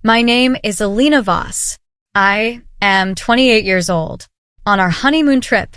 My name is Alina Voss. I am 28 years old. On our honeymoon trip,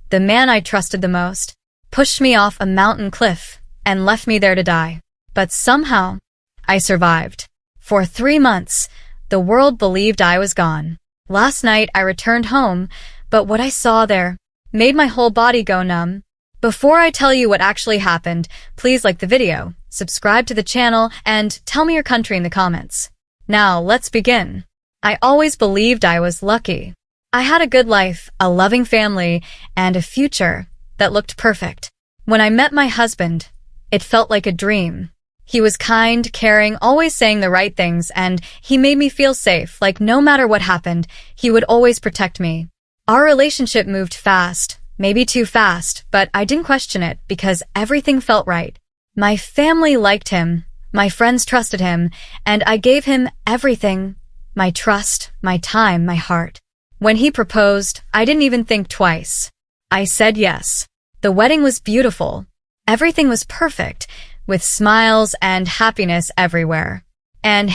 the man I trusted the most pushed me off a mountain cliff and left me there to die. But somehow, I survived. For 3 months, the world believed I was gone. Last night, I returned home, but what I saw there made my whole body go numb. Before I tell you what actually happened, please like the video, subscribe to the channel, and tell me your country in the comments. Now, let's begin. I always believed I was lucky. I had a good life, a loving family, and a future that looked perfect. When I met my husband, it felt like a dream. He was kind, caring, always saying the right things, and he made me feel safe, like no matter what happened, he would always protect me. Our relationship moved fast, maybe too fast, but I didn't question it because everything felt right. My family liked him, my friends trusted him, and I gave him everything, my trust, my time, my heart. When he proposed, I didn't even think twice. I said yes. The wedding was beautiful. Everything was perfect, with smiles and happiness everywhere. And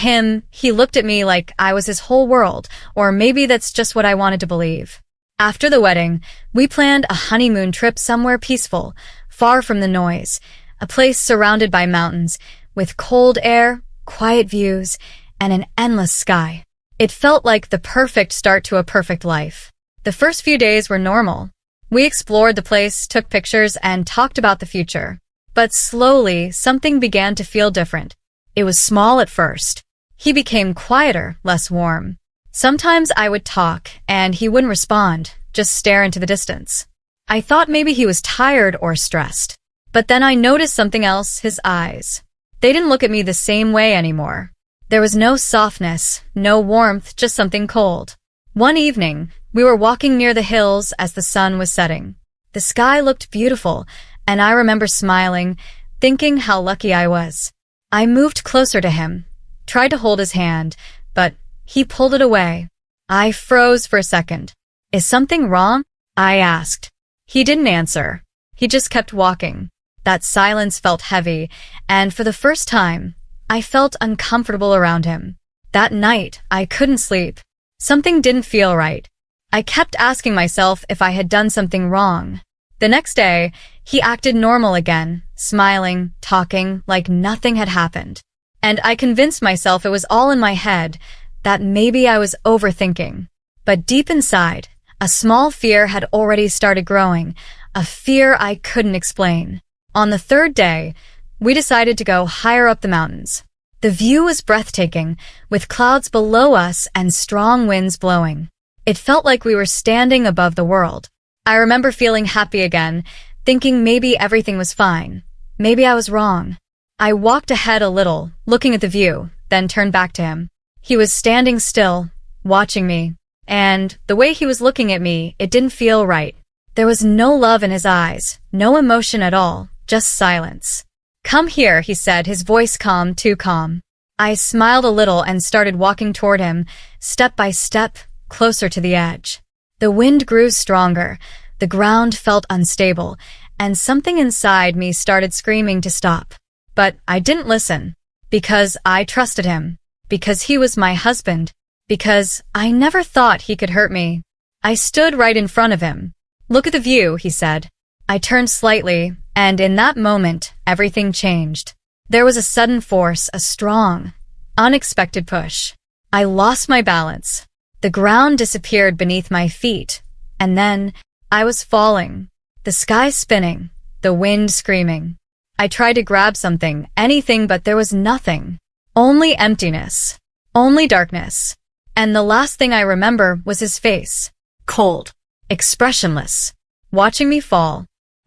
he looked at me like I was his whole world, or maybe that's just what I wanted to believe. After the wedding, we planned a honeymoon trip somewhere peaceful, far from the noise, a place surrounded by mountains, with cold air, quiet views, and an endless sky. It felt like the perfect start to a perfect life. The first few days were normal. We explored the place, took pictures, and talked about the future. But slowly, something began to feel different. It was small at first. He became quieter, less warm. Sometimes I would talk, and he wouldn't respond, just stare into the distance. I thought maybe he was tired or stressed. But then I noticed something else, his eyes. They didn't look at me the same way anymore. There was no softness, no warmth, just something cold. One evening, we were walking near the hills as the sun was setting. The sky looked beautiful, and I remember smiling, thinking how lucky I was. I moved closer to him, tried to hold his hand, but he pulled it away. I froze for a second. "Is something wrong?" I asked. He didn't answer. He just kept walking. That silence felt heavy, and for the first time, I felt uncomfortable around him. That night, I couldn't sleep. Something didn't feel right. I kept asking myself if I had done something wrong. The next day, he acted normal again, smiling, talking, like nothing had happened. And I convinced myself it was all in my head, that maybe I was overthinking. But deep inside, a small fear had already started growing, a fear I couldn't explain. On the third day, we decided to go higher up the mountains. The view was breathtaking, with clouds below us and strong winds blowing. It felt like we were standing above the world. I remember feeling happy again, thinking maybe everything was fine. Maybe I was wrong. I walked ahead a little, looking at the view, then turned back to him. He was standing still, watching me, and the way he was looking at me, it didn't feel right. There was no love in his eyes, no emotion at all, just silence. "Come here," he said, his voice calm, too calm. I smiled a little and started walking toward him, step by step, closer to the edge. The wind grew stronger, the ground felt unstable, and something inside me started screaming to stop. But I didn't listen, because I trusted him, because he was my husband, because I never thought he could hurt me. I stood right in front of him. "Look at the view," he said. I turned slightly, and in that moment, everything changed. There was a sudden force, a strong, unexpected push. I lost my balance. The ground disappeared beneath my feet, and then I was falling. The sky spinning, the wind screaming. I tried to grab something, anything, but there was nothing. Only emptiness. Only darkness. And the last thing I remember was his face. Cold. Expressionless. Watching me fall.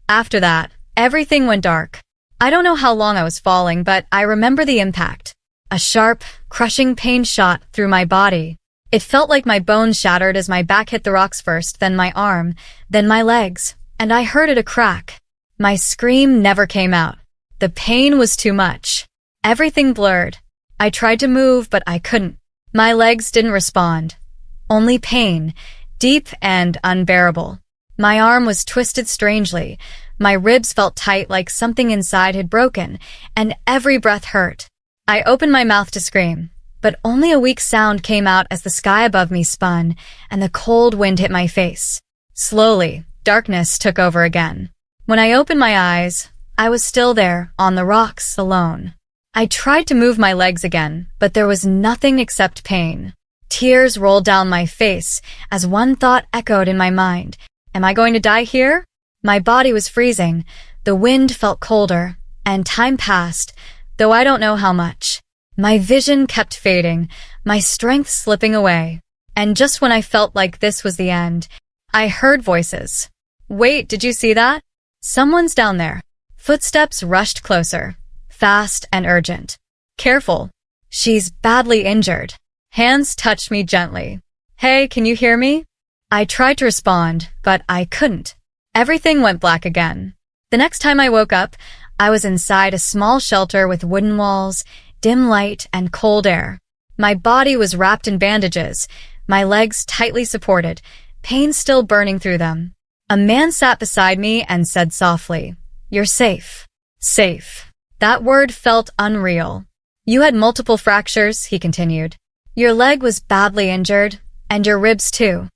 After that, everything went dark. I don't know how long I was falling, but I remember the impact. A sharp, crushing pain shot through my body. It felt like my bones shattered as my back hit the rocks first, then my arm, then my legs, and I heard it a crack. My scream never came out. The pain was too much. Everything blurred. I tried to move, but I couldn't. My legs didn't respond. Only pain, deep and unbearable. My arm was twisted strangely. My ribs felt tight like something inside had broken, and every breath hurt. I opened my mouth to scream, but only a weak sound came out as the sky above me spun and the cold wind hit my face. Slowly, darkness took over again. When I opened my eyes, I was still there, on the rocks, alone. I tried to move my legs again, but there was nothing except pain. Tears rolled down my face as one thought echoed in my mind. Am I going to die here? My body was freezing, the wind felt colder, and time passed, though I don't know how much. My vision kept fading, my strength slipping away. And just when I felt like this was the end, I heard voices. Wait, did you see that? Someone's down there. Footsteps rushed closer, fast and urgent. Careful. She's badly injured. Hands touched me gently. Hey, can you hear me? I tried to respond, but I couldn't. Everything went black again. The next time I woke up, I was inside a small shelter with wooden walls, dim light, and cold air. My body was wrapped in bandages, my legs tightly supported, pain still burning through them. A man sat beside me and said softly, "You're safe." Safe. That word felt unreal. You had multiple fractures, he continued. Your leg was badly injured, and your ribs too.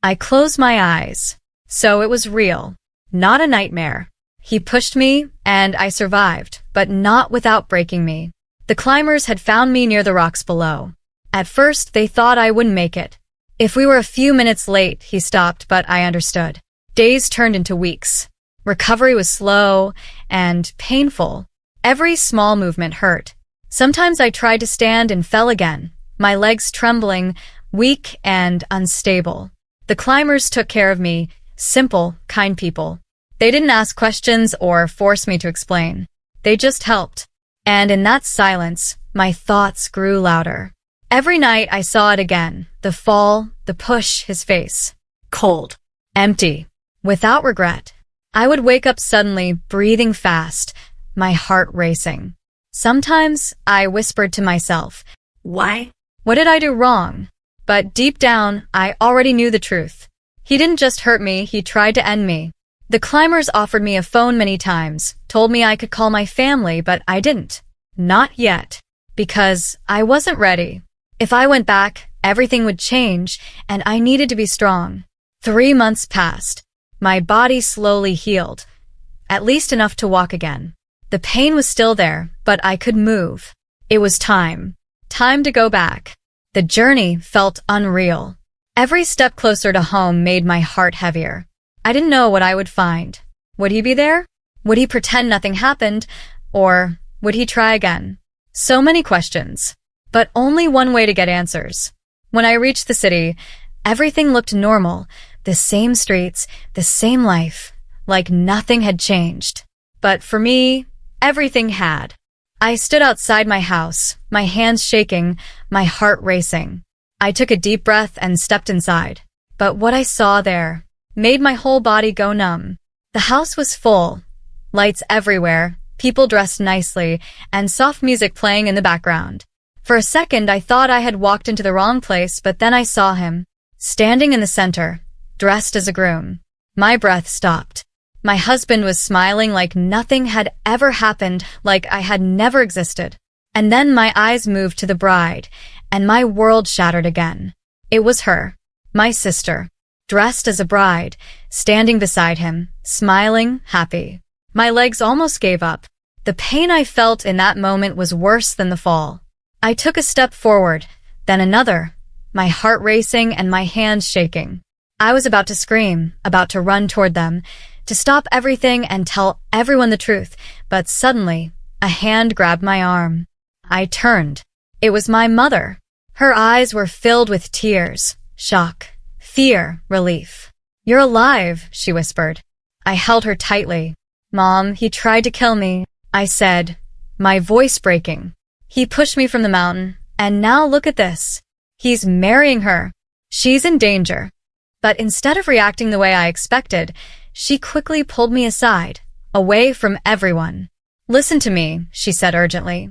I closed my eyes. So it was real, not a nightmare. He pushed me, and I survived, but not without breaking me. The climbers had found me near the rocks below. At first, they thought I wouldn't make it. If we were a few minutes late, he stopped, but I understood. Days turned into weeks. Recovery was slow and painful. Every small movement hurt. Sometimes I tried to stand and fell again, my legs trembling, weak and unstable. The climbers took care of me, simple, kind people. They didn't ask questions or force me to explain. They just helped. And in that silence, my thoughts grew louder. Every night I saw it again, the fall, the push, his face. Cold. Empty. Without regret. I would wake up suddenly, breathing fast, my heart racing. Sometimes I whispered to myself, "Why? What did I do wrong?" But deep down, I already knew the truth. He didn't just hurt me, he tried to end me. The climbers offered me a phone many times, told me I could call my family, but I didn't. Not yet. Because I wasn't ready. If I went back, everything would change, and I needed to be strong. 3 months passed. My body slowly healed. At least enough to walk again. The pain was still there, but I could move. It was time. Time to go back. The journey felt unreal. Every step closer to home made my heart heavier. I didn't know what I would find. Would he be there? Would he pretend nothing happened? Or would he try again? So many questions, but only one way to get answers. When I reached the city, everything looked normal. The same streets, the same life, like nothing had changed. But for me, everything had. I stood outside my house, my hands shaking, my heart racing. I took a deep breath and stepped inside. But what I saw there made my whole body go numb. The house was full, lights everywhere, people dressed nicely, and soft music playing in the background. For a second, I thought I had walked into the wrong place, but then I saw him, standing in the center, dressed as a groom. My breath stopped. My husband was smiling like nothing had ever happened, like I had never existed. And then my eyes moved to the bride, and my world shattered again. It was her, my sister, dressed as a bride, standing beside him, smiling, happy. My legs almost gave up. The pain I felt in that moment was worse than the fall. I took a step forward, then another, my heart racing and my hands shaking. I was about to scream, about to run toward them, to stop everything and tell everyone the truth, but suddenly, a hand grabbed my arm. I turned. It was my mother. Her eyes were filled with tears, shock, fear, relief. "You're alive," she whispered. I held her tightly. "Mom, he tried to kill me," I said, my voice breaking. "He pushed me from the mountain, and now look at this. He's marrying her. She's in danger." But instead of reacting the way I expected, she quickly pulled me aside, away from everyone. "Listen to me," she said urgently.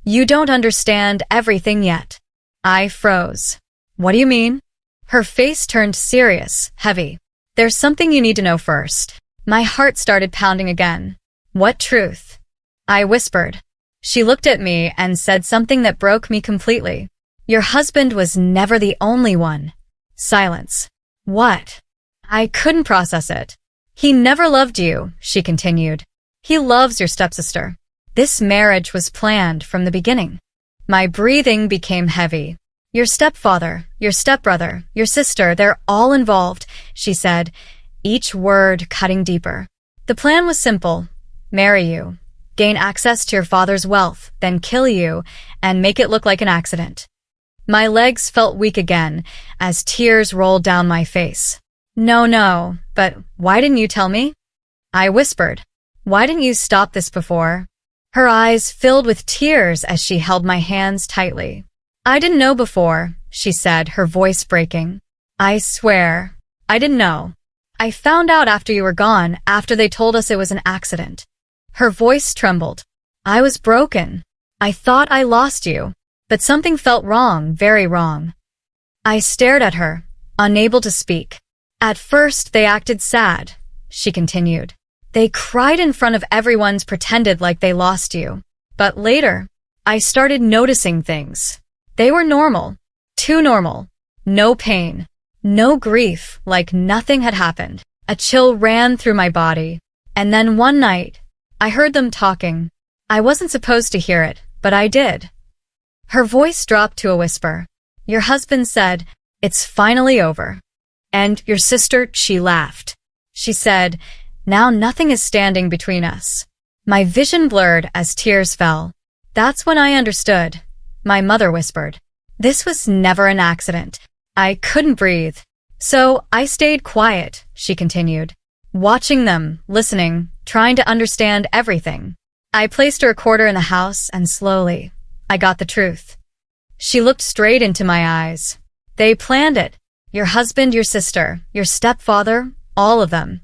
"You don't understand everything yet." I froze. "What do you mean?" Her face turned serious, heavy. "There's something you need to know first." My heart started pounding again. "What truth?" I whispered. She looked at me and said something that broke me completely. Your husband was never the only one. Silence. What? I couldn't process it. He never loved you, she continued. He loves your stepsister. This marriage was planned from the beginning. My breathing became heavy. Your stepfather, your stepbrother, your sister, they're all involved, she said, each word cutting deeper. The plan was simple. Marry you, gain access to your father's wealth, then kill you, and make it look like an accident. My legs felt weak again as tears rolled down my face. No, but why didn't you tell me? I whispered. Why didn't you stop this before? Her eyes filled with tears as she held my hands tightly. I didn't know before, she said, her voice breaking. I swear, I didn't know. I found out after you were gone, after they told us it was an accident. Her voice trembled. I was broken. I thought I lost you, but something felt wrong, very wrong. I stared at her, unable to speak. At first, they acted sad, she continued. They cried in front of everyone's pretended like they lost you. But later, I started noticing things. They were normal. Too normal. No pain. No grief, like nothing had happened. A chill ran through my body. And then one night, I heard them talking. I wasn't supposed to hear it, but I did. Her voice dropped to a whisper. Your husband said, "It's finally over." And your sister, she laughed. She said, "Now nothing is standing between us." My vision blurred as tears fell. That's when I understood. My mother whispered, "This was never an accident." I couldn't breathe. So I stayed quiet, she continued, watching them, listening, trying to understand everything. I placed a recorder in the house and slowly, I got the truth. She looked straight into my eyes. They planned it. Your husband, your sister, your stepfather, all of them.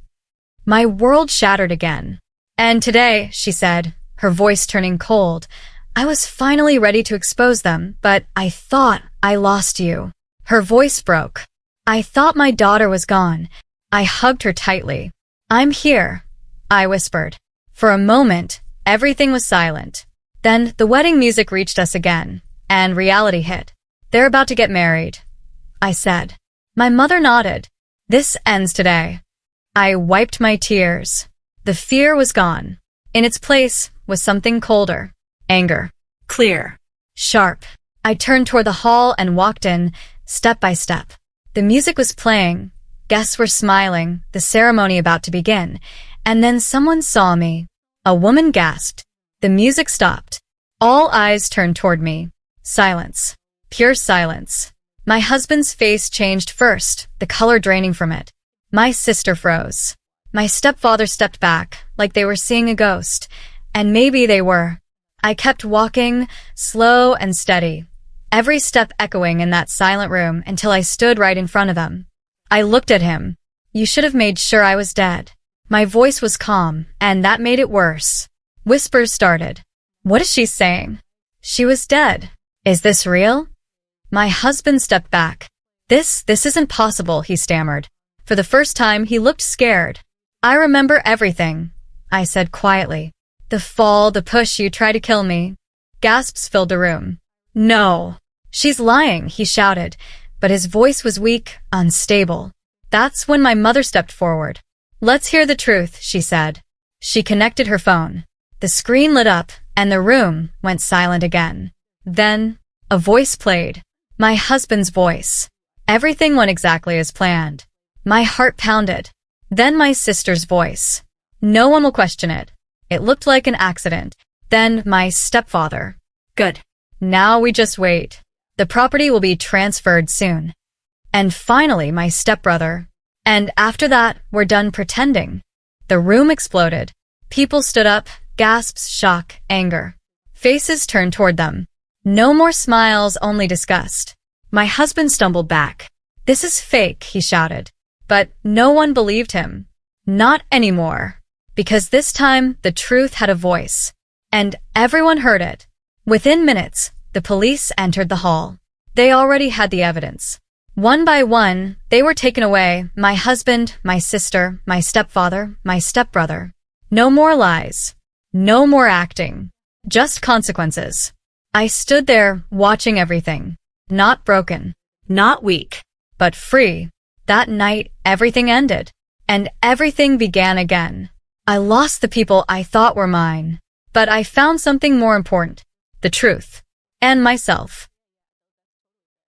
My world shattered again. And today, she said, her voice turning cold, I was finally ready to expose them, but I thought I lost you. Her voice broke. I thought my daughter was gone. I hugged her tightly. I'm here, I whispered. For a moment, everything was silent. Then the wedding music reached us again, and reality hit. They're about to get married, I said. My mother nodded. This ends today. I wiped my tears. The fear was gone. In its place was something colder. Anger. Clear. Sharp. I turned toward the hall and walked in, step by step. The music was playing. Guests were smiling, the ceremony about to begin. And then someone saw me. A woman gasped. The music stopped. All eyes turned toward me. Silence. Pure silence. My husband's face changed first, the color draining from it. My sister froze. My stepfather stepped back, like they were seeing a ghost. And maybe they were. I kept walking, slow and steady, every step echoing in that silent room until I stood right in front of them. I looked at him. You should have made sure I was dead. My voice was calm, and that made it worse. Whispers started. What is she saying? She was dead. Is this real? My husband stepped back. This isn't possible, he stammered. For the first time, he looked scared. I remember everything, I said quietly. The fall, the push, you tried to kill me. Gasps filled the room. No. She's lying, he shouted, but his voice was weak, unstable. That's when my mother stepped forward. Let's hear the truth, she said. She connected her phone. The screen lit up, and the room went silent again. Then, a voice played. My husband's voice. Everything went exactly as planned. My heart pounded. Then my sister's voice. No one will question it. It looked like an accident. Then my stepfather. Good. Now we just wait. The property will be transferred soon. And finally my stepbrother. And after that, we're done pretending. The room exploded. People stood up, gasps, shock, anger. Faces turned toward them. No more smiles, only disgust. My husband stumbled back. This is fake, he shouted. But no one believed him. Not anymore. Because this time, the truth had a voice. And everyone heard it. Within minutes, the police entered the hall. They already had the evidence. One by one, they were taken away. My husband, my sister, my stepfather, my stepbrother. No more lies. No more acting. Just consequences. I stood there, watching everything. Not broken, Not weak. but free. That night, everything ended, and everything began again. I lost the people I thought were mine, but I found something more important, the truth, and myself.